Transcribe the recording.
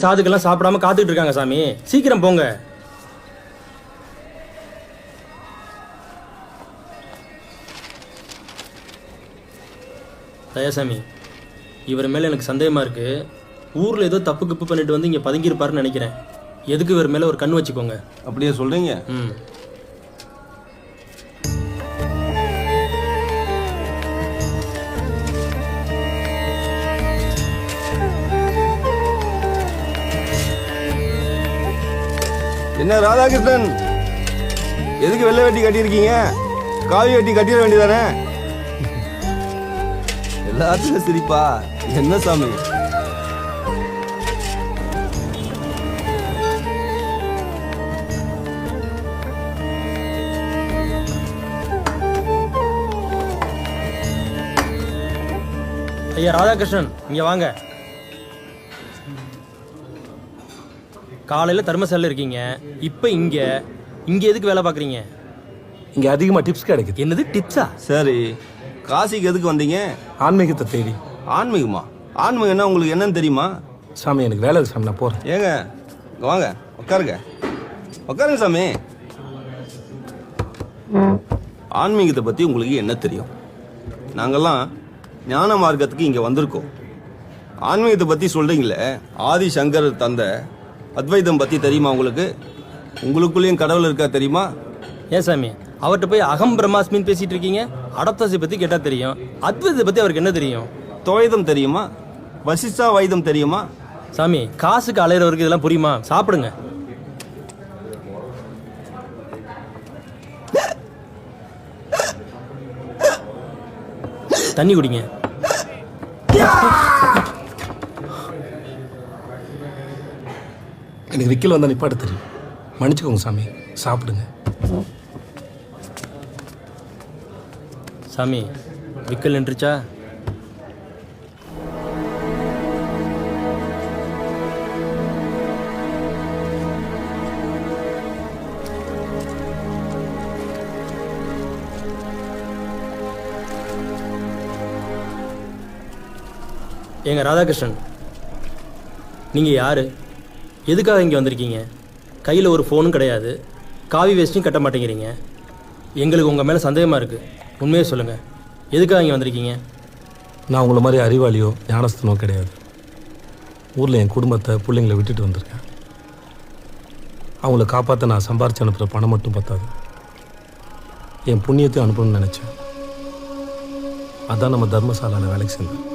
சாதுக்கெல்லாம் சாப்பிடாம காத்துக்கிட்டு இருக்காங்க சாமி, சீக்கிரம் போங்க. தயாசாமி, இவர் மேலே எனக்கு சந்தேகமாக இருக்குது. ஊரில் ஏதோ தப்பு கிப்பு பண்ணிட்டு வந்து இங்கே பதுங்கியிருப்பாருன்னு நினைக்கிறேன். எதுக்கு இவர் மேலே ஒரு கண் வச்சுக்கோங்க. அப்படியே சொல்கிறீங்க? ம். என்ன ராதாகிருஷ்ணன், எதுக்கு வெள்ளை வெட்டி கட்டியிருக்கீங்க? காவி வெட்டி கட்டிட வேண்டியதானே? எல்லாத்துக்கும் சிரிப்பா? என்ன சாமி? ஐயா ராதாகிருஷ்ணன், இங்கே வாங்க. காலையில் தர்மசாலையில் இருக்கீங்க, இப்போ இங்கே எதுக்கு வேலை பார்க்குறீங்க? இங்கே அதிகமாக டிப்ஸ் கிடைக்குது. என்னது டிப்ஸா? சரி, காசிக்கு எதுக்கு வந்தீங்க? ஆன்மீகத்தை தேடி. ஆன்மீகமா? ஆன்மீகம் என்ன உங்களுக்கு என்னன்னு தெரியுமா? சாமி எனக்கு வேலை இருக்கு சாமி, நான் போகிறேன். ஏங்க இங்க வாங்க, உட்காருங்க உட்காருங்க சாமி. ஆன்மீகத்தை பற்றி உங்களுக்கு என்ன தெரியும்? நாங்கள்லாம் ஞான மார்க்கத்துக்கு இங்கே வந்திருக்கோம். ஆன்மீகத்தை பற்றி சொல்கிறீங்களே, ஆதி சங்கர் தந்த அத்வைதம் பற்றி தெரியுமா உங்களுக்கு? உங்களுக்குள்ளேயும் கடவுள் இருக்கா தெரியுமா? ஏன் சாமி, அவர்கிட்ட போய் அகம் பிரம்மாஸ்மின்னு பேசிகிட்டு இருக்கீங்க? அடப்தாசி பற்றி கேட்டால் தெரியும், அத்வைதத்தை பற்றி அவருக்கு என்ன தெரியும்? துவைதம் தெரியுமா? வசிஷ்டா வைதம் தெரியுமா? சாமி, காசுக்கு அலையிறவருக்கு இதெல்லாம் புரியுமா? சாப்பிடுங்க. தண்ணி குடிங்க. எனக்கு விக்கல் வந்தால் நிப்பாட்ட தெரியும். மன்னிச்சுக்கோங்க சாமி, சாப்பிடுங்க. சாமி, விக்கல் நின்றுச்சா? ஏங்க ராதாகிருஷ்ணன், நீங்கள் யார்? எதுக்காக இங்கே வந்திருக்கீங்க? கையில் ஒரு ஃபோனும் கிடையாது, காவி வேஸ்ட்டும் கட்ட மாட்டேங்கிறீங்க. எங்களுக்கு உங்கள் மேலே சந்தேகமாக இருக்குது. உண்மையை சொல்லுங்கள், எதுக்காக இங்கே வந்திருக்கீங்க? நான் உங்களை மாதிரி அறிவாளியோ ஞானஸ்தனோ கிடையாது. ஊரில் என் குடும்பத்தை பிள்ளைங்களை விட்டுட்டு வந்திருக்கேன். அவங்கள காப்பாற்ற நான் சம்பாரித்து அனுப்புகிற பணம் மட்டும் பத்தாது, என் புண்ணியத்தையும் அனுப்பணும்னு நினச்சேன். அதான் நம்ம தர்மசாலையில் வேலைக்கு செஞ்சேன்.